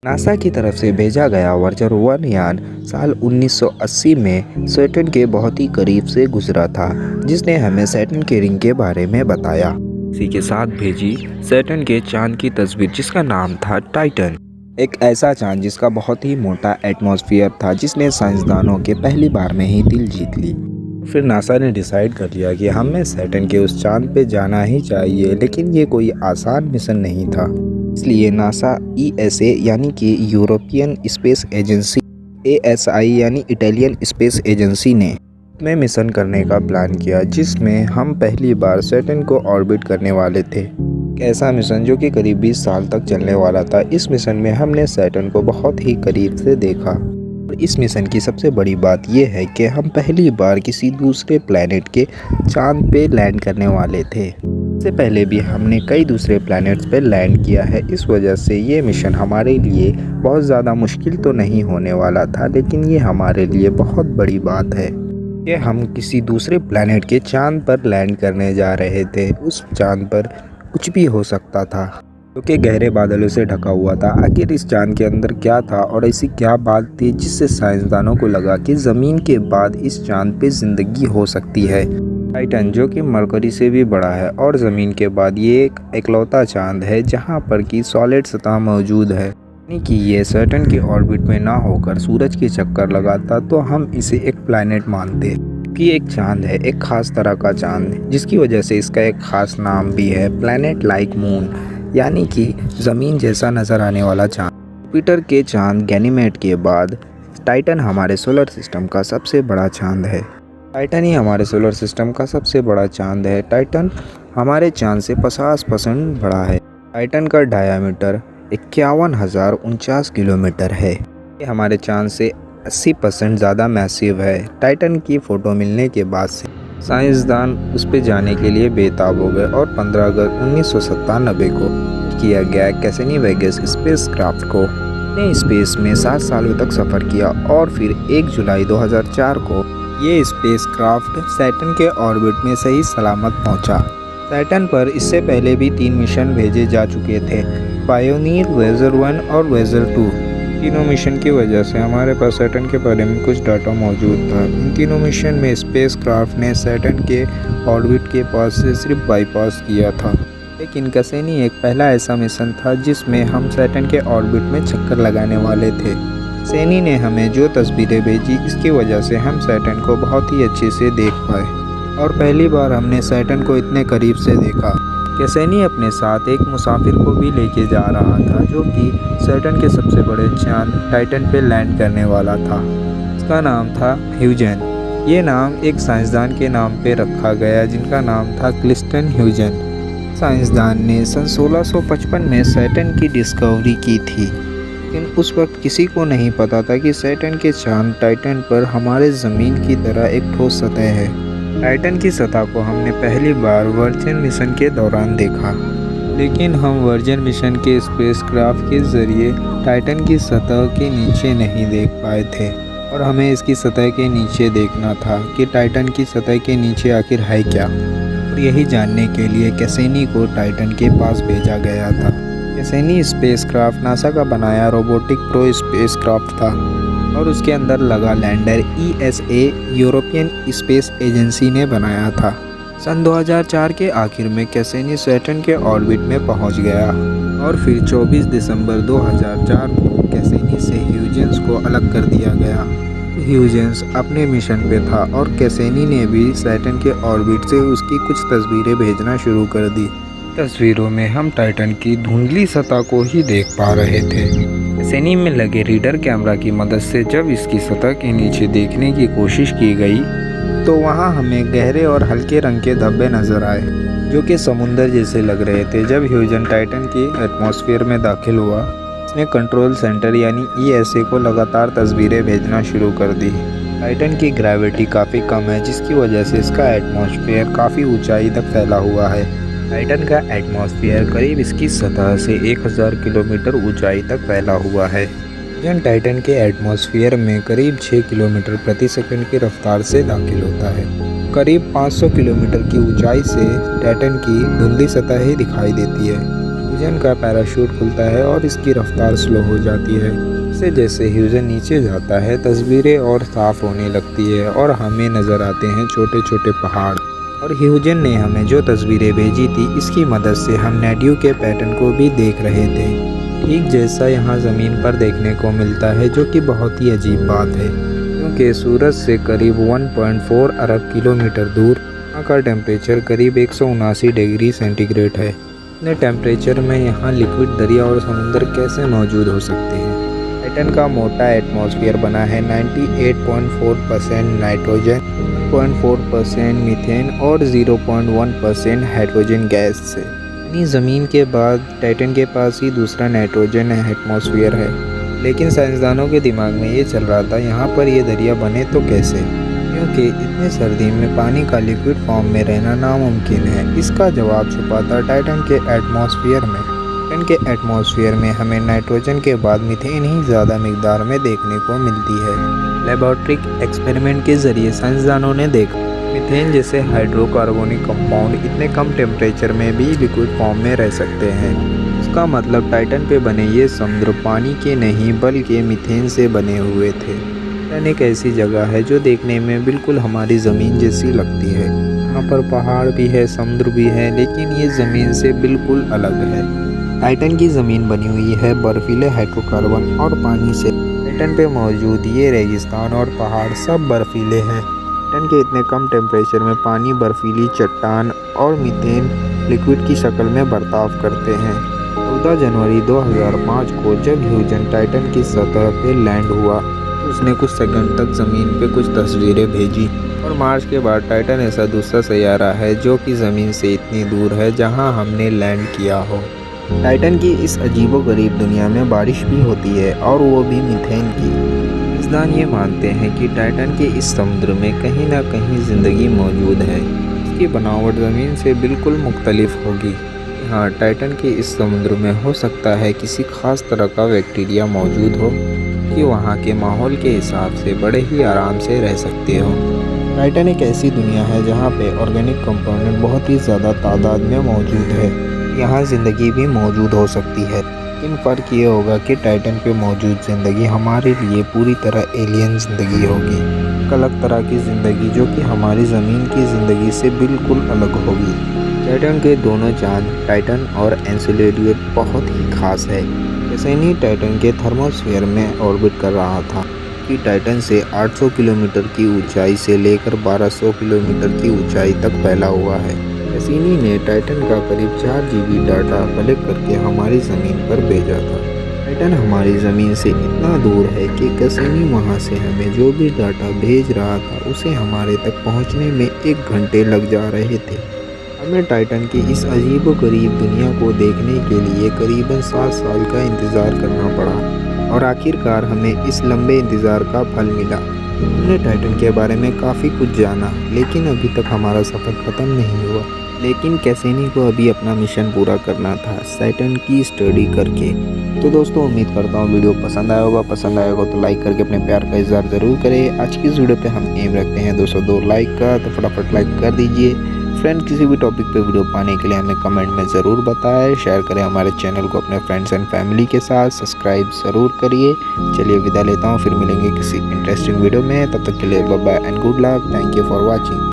NASA की तरफ से भेजा गया वर्जर 1 यान साल 1980 में सैटर्न के बहुत ही करीब से गुजरा था, जिसने हमें सैटर्न के रिंग के बारे में बताया। इसी के साथ भेजी सैटर्न के चांद की तस्वीर, जिसका नाम था टाइटन। एक ऐसा चांद जिसका बहुत ही मोटा एटमॉस्फेयर था, जिसने साइंसदानों के पहली बार में ही दिल जीत ली। फिर नासा ने डिसाइड कर लिया कि हमें सैटर्न के उस चांद पे जाना ही चाहिए, लेकिन ये कोई आसान मिशन नहीं था। इसलिए नासा ईएसए यानी कि यूरोपियन स्पेस एजेंसी, एएसआई यानी इटालियन स्पेस एजेंसी ने में मिशन करने का प्लान किया, जिसमें हम पहली बार सैटर्न को ऑर्बिट करने वाले थे। एक ऐसा मिशन जो कि करीब 20 साल तक चलने वाला था। इस मिशन में हमने सैटर्न को बहुत ही करीब से देखा। और इस मिशन की सबसे बड़ी बात यह है कि हम पहली बार किसी दूसरे प्लैनेट के चांद पे लैंड करने वाले थे। इससे पहले भी हमने कई दूसरे प्लैनेट्स पे लैंड किया है। इस वजह से ये मिशन हमारे लिए बहुत ज़्यादा मुश्किल तो नहीं होने वाला था, लेकिन ये हमारे लिए बहुत बड़ी बात है कि हम किसी दूसरे प्लैनेट के चांद पर लैंड करने जा रहे थे। उस चांद पर कुछ भी हो सकता था, क्योंकि गहरे बादलों से ढका हुआ था। आखिर इस चांद के अंदर क्या था और ऐसी क्या बात थी जिससे साइंसदानों को लगा कि ज़मीन के बाद इस चांद पे ज़िंदगी हो सकती है। टाइटन, जो कि मरकरी से भी बड़ा है और ज़मीन के बाद ये एक इकलौता चांद है जहाँ पर की सॉलिड सतह मौजूद है, यानी कि ये सैटर्न के ऑर्बिट में ना होकर सूरज के चक्कर लगाता तो हम इसे एक प्लैनेट मानते। कि एक चांद है, एक खास तरह का चांद, जिसकी वजह से इसका एक खास नाम भी है, प्लैनेट लाइक मून, यानी कि ज़मीन जैसा नज़र आने वाला चांद। जुपिटर के चांद गैनीमेड के बाद टाइटन हमारे सोलर सिस्टम का सबसे बड़ा चांद है। टाइटन ही हमारे सोलर सिस्टम का सबसे बड़ा चांद है। टाइटन हमारे चांद से 50% बड़ा है। टाइटन का डायामीटर 51,049 किलोमीटर है। ये हमारे चांद से 80% ज़्यादा मैसिव है। टाइटन की फ़ोटो मिलने के बाद से साइंसदान उस पर जाने के लिए बेताब हो गए और 15 अगस्त 1997 को किया गया कैसिनी वेगस स्पेसक्राफ्ट को ने स्पेस में 7 सालों तक सफ़र किया और फिर 1 जुलाई 2004 को ये स्पेसक्राफ्ट सैटर्न के ऑर्बिट में सही सलामत पहुंचा। सैटर्न पर इससे पहले भी 3 मिशन भेजे जा चुके थे, पायोनियर, वेजर 1 और वेजर 2। तीनों मिशन की वजह से हमारे पास सैटर्न के बारे में कुछ डाटा मौजूद था। इन तीनों मिशन में स्पेसक्राफ्ट ने सैटर्न के ऑर्बिट के पास से सिर्फ बाईपास किया था, लेकिन कैसिनी एक पहला ऐसा मिशन था जिसमें हम सैटर्न के ऑर्बिट में चक्कर लगाने वाले थे। कैसिनी ने हमें जो तस्वीरें भेजी, इसकी वजह से हम सैटर्न को बहुत ही अच्छे से देख पाए और पहली बार हमने सैटर्न को इतने करीब से देखा। कैसिनी अपने साथ एक मुसाफिर को भी लेके जा रहा था, जो कि सैटर्न के सबसे बड़े चांद टाइटन पे लैंड करने वाला था। इसका नाम था ह्यूजन। ये नाम एक साइंसदान के नाम पे रखा गया, जिनका नाम था क्लिस्टन ह्यूजन। साइंसदान ने सन 1655 में सैटर्न की डिस्कवरी की थी, लेकिन उस वक्त किसी को नहीं पता था कि सैटर्न के चांद टाइटन पर हमारे ज़मीन की तरह एक ठोस सतह है। टाइटन की सतह को हमने पहली बार वर्जिन मिशन के दौरान देखा, लेकिन हम वर्जिन मिशन के स्पेसक्राफ्ट के ज़रिए टाइटन की सतह के नीचे नहीं देख पाए थे और हमें इसकी सतह के नीचे देखना था कि टाइटन की सतह के नीचे आखिर है क्या। और यही जानने के लिए कैसिनी को टाइटन के पास भेजा गया था। कैसिनी स्पेसक्राफ्ट नासा का बनाया रोबोटिक प्रो स्पेसक्राफ्ट था और उसके अंदर लगा lander ESA European space agency ने बनाया था। सन 2004 के आखिर में कैसिनी सैटर्न के ऑर्बिट में पहुंच गया और फिर 24 दिसंबर 2004 को कैसिनी से ह्यूजेंस को अलग कर दिया गया। ह्यूजेंस अपने मिशन पे था और कैसिनी ने भी सैटर्न के ऑर्बिट से उसकी कुछ तस्वीरें भेजना शुरू कर दी। तस्वीरों में हम टाइटन की धुंधली सतह को ही देख पा रहे थे। कैसिनी में लगे रीडर कैमरा की मदद से जब इसकी सतह के नीचे देखने की कोशिश की गई, तो वहां हमें गहरे और हल्के रंग के धब्बे नजर आए, जो कि समुंदर जैसे लग रहे थे। जब ह्यूजन टाइटन की एटमॉस्फेयर में दाखिल हुआ, इसने कंट्रोल सेंटर यानी ईएसए को लगातार तस्वीरें भेजना शुरू कर दी। टाइटन की ग्रेविटी काफ़ी कम है, जिसकी वजह से इसका एटमॉस्फेयर काफ़ी ऊंचाई तक फैला हुआ है। टाइटन का एटमॉस्फेयर करीब इसकी सतह से 1000 किलोमीटर ऊंचाई तक फैला हुआ है। ह्यूजन टाइटन के एटमॉस्फेयर में करीब 6 किलोमीटर प्रति सेकंड की रफ्तार से दाखिल होता है। करीब 500 किलोमीटर की ऊंचाई से टाइटन की धुंधली सतह ही दिखाई देती है। ह्यूजन का पैराशूट खुलता है और इसकी रफ्तार स्लो हो जाती है। जैसे जैसे ह्यूजन नीचे जाता है तस्वीरें और साफ होने लगती है और हमें नज़र आते हैं छोटे छोटे पहाड़। और ह्यूजन ने हमें जो तस्वीरें भेजी थी इसकी मदद से हम नेडियो के पैटर्न को भी देख रहे थे, ठीक जैसा यहाँ ज़मीन पर देखने को मिलता है, जो कि बहुत ही अजीब बात है क्योंकि सूरज से करीब 1.4 अरब किलोमीटर दूर यहाँ का टेम्परेचर करीब 179 डिग्री सेंटीग्रेड है। इतने टेम्परेचर में यहाँ लिक्विड दरिया और समुद्र कैसे मौजूद हो सकते हैं। टाइटन का मोटा एटमॉस्फेयर बना है 98.4% नाइट्रोजन, 1.4% मीथेन और 0.1% हाइड्रोजन गैस से। यानी ज़मीन के बाद टाइटन के पास ही दूसरा नाइट्रोजन एटमॉस्फेयर है। लेकिन साइंसदानों के दिमाग में ये चल रहा था यहाँ पर ये दरिया बने तो कैसे, क्योंकि इतनी सर्दी में पानी का लिक्विड फॉर्म में रहना नामुमकिन है। इसका जवाब छुपा था टाइटन के एटमॉस्फेयर में। टाइटन के एटमॉस्फेयर में हमें नाइट्रोजन के बाद मीथेन ही ज़्यादा मिकदार में देखने को मिलती है। लेबोरेटरी एक्सपेरिमेंट के जरिए साइंसदानों ने देखा मीथेन जैसे हाइड्रोकार्बोनिक कंपाउंड इतने कम टेम्परेचर में भी लिक्विड फॉर्म में रह सकते हैं। इसका मतलब टाइटन पे बने ये समुद्र पानी के नहीं बल्कि मीथेन से बने हुए थे। टाइटन एक ऐसी जगह है जो देखने में बिल्कुल हमारी ज़मीन जैसी लगती है। यहाँ पर पहाड़ भी है, समुद्र भी है, लेकिन ये ज़मीन से बिल्कुल अलग है। टाइटन की ज़मीन बनी हुई है बर्फीले हाइड्रोकार्बन और पानी से। टाइटन पे मौजूद ये रेगिस्तान और पहाड़ सब बर्फीले हैं। टाइटन के इतने कम टेम्परेचर में पानी, बर्फीली चट्टान और मीथेन लिक्विड की शक्ल में बर्ताव करते हैं। 14 जनवरी 2005 को जब ह्यूजन टाइटन की सतह पे लैंड हुआ उसने कुछ सेकंड तक ज़मीन पे कुछ तस्वीरें भेजी। और मार्च के बाद टाइटन ऐसा दूसरा सैयारा है जो कि ज़मीन से इतनी दूर है जहां हमने लैंड किया हो। टाइटन की इस अजीबोगरीब दुनिया में बारिश भी होती है और वो भी मीथेन की। साइंसदान ये मानते हैं कि टाइटन के इस समुद्र में कहीं ना कहीं ज़िंदगी मौजूद है। इसकी बनावट ज़मीन से बिल्कुल मुख्तलिफ होगी। हाँ, टाइटन के इस समुद्र में हो सकता है किसी खास तरह का बैक्टीरिया मौजूद हो कि वहाँ के माहौल के हिसाब से बड़े ही आराम से रह सकते हो। टाइटन एक ऐसी दुनिया है जहाँ पे ऑर्गेनिक कंपोनेंट बहुत ही ज़्यादा तादाद में मौजूद है। यहाँ ज़िंदगी भी मौजूद हो सकती है, लेकिन फ़र्क ये होगा कि टाइटन पे मौजूद ज़िंदगी हमारे लिए पूरी तरह एलियन ज़िंदगी होगी, एक अलग तरह की ज़िंदगी जो कि हमारी ज़मीन की ज़िंदगी से बिल्कुल अलग होगी। टाइटन के दोनों चांद टाइटन और एनसेलेडियस बहुत ही खास है। कैसेनी टाइटन के थर्मोस्फीयर में ऑर्बिट कर रहा था कि टाइटन से 800 किलोमीटर की ऊंचाई से लेकर 1200 किलोमीटर की ऊंचाई तक फैला हुआ है। कैसेनी ने टाइटन का करीब 4 GB डाटा कलेक्ट करके हमारी ज़मीन पर भेजा था। टाइटन हमारी ज़मीन से इतना दूर है कि कैसेनी वहाँ से हमें जो भी डाटा भेज रहा था उसे हमारे तक पहुँचने में 1 घंटे लग जा रहे थे। हमें टाइटन की इस अजीबोगरीब दुनिया को देखने के लिए करीबन 7 साल का इंतज़ार करना पड़ा और आखिरकार हमें इस लंबे इंतज़ार का फल मिला। हमने टाइटन के बारे में काफ़ी कुछ जाना, लेकिन अभी तक हमारा सफ़र ख़त्म नहीं हुआ। लेकिन कैसेनी को अभी अपना मिशन पूरा करना था, सैटर्न की स्टडी करके। तो दोस्तों, उम्मीद करता हूँ वीडियो पसंद आया होगा। पसंद आया होगा तो लाइक करके अपने प्यार का इज़हार ज़रूर करें। आज की इस वीडियो पे हम एम रखते हैं 202 लाइक का, तो फटाफट लाइक कर दीजिए। फ्रेंड, किसी भी टॉपिक पे वीडियो पाने के लिए हमें कमेंट में ज़रूर बताएं। शेयर करें हमारे चैनल को अपने फ्रेंड्स एंड फैमिली के साथ। सब्सक्राइब ज़रूर करिए। चलिए विदा लेता हूँ, फिर मिलेंगे किसी इंटरेस्टिंग वीडियो में। तब तक के लिए bye bye and good luck. Thank you for watching.